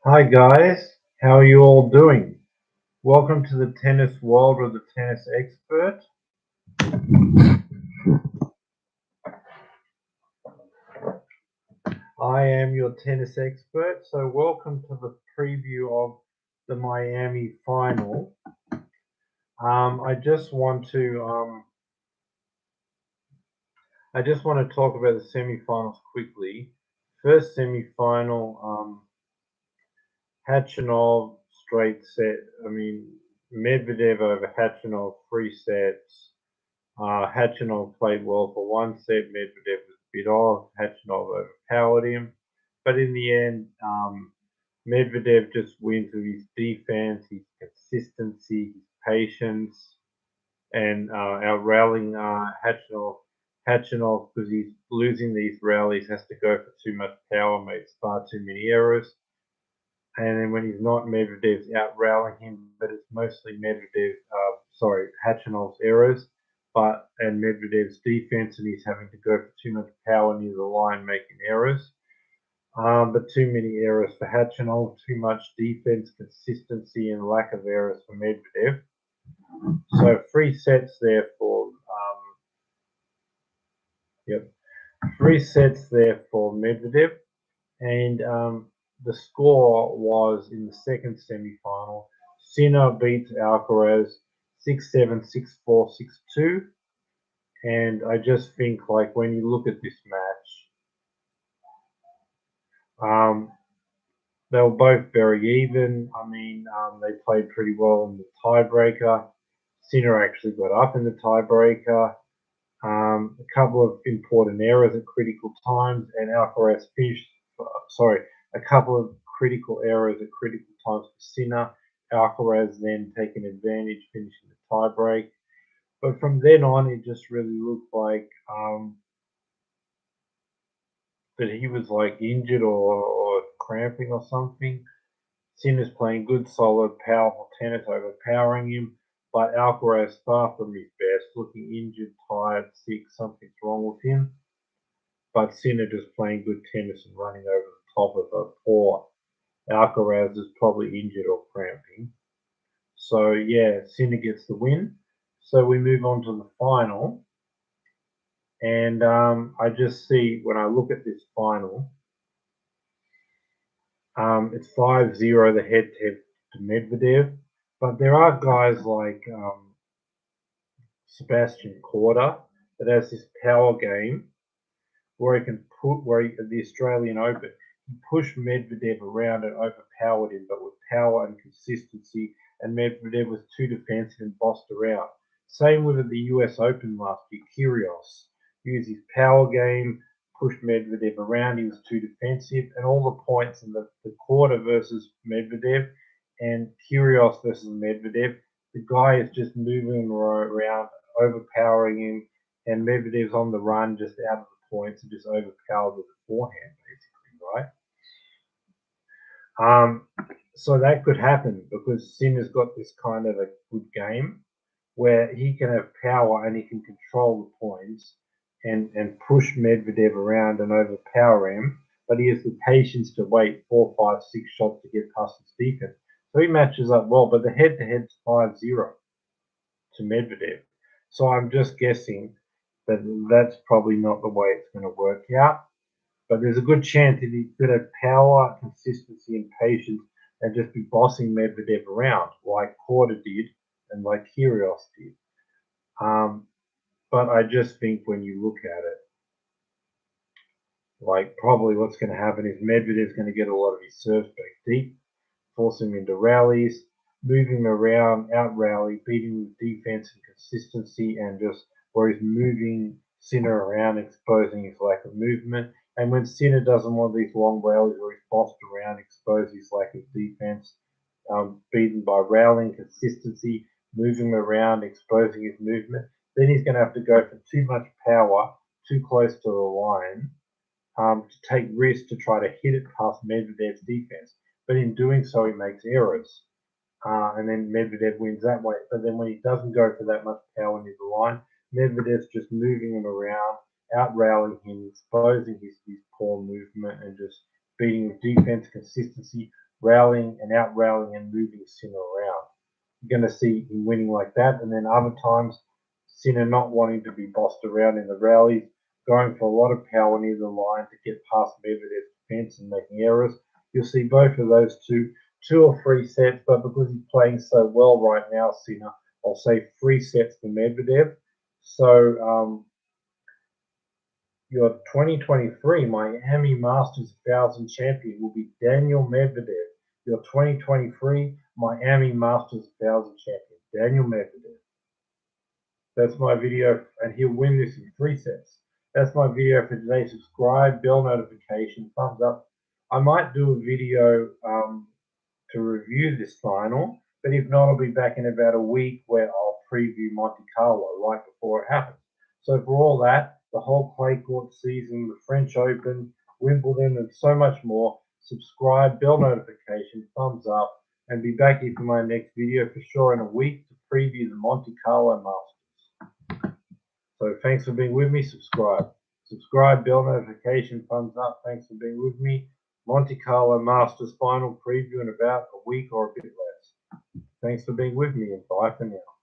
Hi guys, how are you all doing? Welcome to the tennis world with the tennis expert. I am your tennis expert, so welcome to the preview of the Miami final. I just want to talk about the semifinals quickly. First semifinal, Khachanov straight set. Medvedev over Khachanov 3 sets. Khachanov played well for 1 set. Medvedev was a bit off. Khachanov overpowered him. But in the end, Medvedev just wins with his defense, his consistency, his patience, and our rallying Khachanov. Khachanov, because he's losing these rallies, has to go for too much power, makes far too many errors. And then when he's not, Medvedev's out rallying him, but it's mostly Khachanov's errors, and Medvedev's defense, and he's having to go for too much power near the line, making errors. But too many errors for Khachanov, too much defense, consistency, and lack of errors for Medvedev. So 3 sets there for 3 sets there for Medvedev, and the score was in the second semi-final. Sinner beats Alcaraz 6-7, 6-4, 6-2. And I just think, like, when you look at this match, they were both very even. They played pretty well in the tiebreaker. Sinner actually got up in the tiebreaker. A couple of important errors at critical times, and Alcaraz finished. A couple of critical errors at critical times for Sinner. Alcaraz then taking advantage, finishing the tiebreak. But from then on, it just really looked like that he was like injured or cramping or something. Sinner's playing good, solid, powerful tennis, overpowering him. But Alcaraz far from his best, looking injured, tired, sick, something's wrong with him. But Sinner just playing good tennis and running over the top of a poor Alcaraz is probably injured or cramping. So yeah, Sinner gets the win. So we move on to the final. And I just see when I look at this final, it's 5-0 the head-to-head to Medvedev. But there are guys like Sebastian Korda that has this power game where he can the Australian Open, he pushed Medvedev around and overpowered him, but with power and consistency, and Medvedev was too defensive and bossed around. Same with the US Open last year, Kyrgios used his power game, pushed Medvedev around, he was too defensive, and all the points in the quarter versus Medvedev and Kyrgios versus Medvedev, the guy is just moving around, overpowering him, and Medvedev's on the run, just out of the points, and just overpowered with the forehand, basically, right? So that could happen because Sinner's got this kind of a good game where he can have power and he can control the points and push Medvedev around and overpower him, but he has the patience to wait 4, 5, 6 shots to get past his defense. So he matches up well, but the head-to-head's 5-0 to Medvedev. So I'm just guessing that that's probably not the way it's going to work out. But there's a good chance if he's going to have power, consistency, and patience and just be bossing Medvedev around like Korda did and like Kyrgios did. But I just think when you look at it, like probably what's going to happen is Medvedev's going to get a lot of his serves back deep, force him into rallies, move him around, out rally, beating with defense and consistency, and just where he's moving Sinner around, exposing his lack of movement. And when Sinner doesn't want these long rallies where he's bossed around, expose his lack of defense, beaten by rallying, consistency, moving him around, exposing his movement, then he's going to have to go for too much power, too close to the line, to take risks to try to hit it past Medvedev's defense. But in doing so, he makes errors. And then Medvedev wins that way. But then when he doesn't go for that much power near the line, Medvedev's just moving him around, out rallying him, exposing his poor movement, and just beating with defense, consistency, rallying and out-rallying and moving Sinner around. You're going to see him winning like that, and then other times Sinner not wanting to be bossed around in the rallies, going for a lot of power near the line to get past Medvedev's defense and making errors. You'll see both of those two or three sets, but because he's playing so well right now, Sinner, I'll say 3 sets for Medvedev. So your 2023 Miami Masters 1000 champion will be Daniel Medvedev. Your 2023 Miami Masters 1000 champion, Daniel Medvedev. That's my video, and he'll win this in 3 sets. That's my video for today. Subscribe, bell notification, thumbs up. I might do a video to review this final, but if not, I'll be back in about a week where I'll preview Monte Carlo right before it happens. So for all that, the whole clay court season, the French Open, Wimbledon, and so much more, subscribe, bell notification, thumbs up, and be back here for my next video for sure in a week to preview the Monte Carlo Masters. So thanks for being with me. Subscribe, bell notification, thumbs up. Thanks for being with me. Monte Carlo Masters final preview in about a week or a bit less. Thanks for being with me, and bye for now.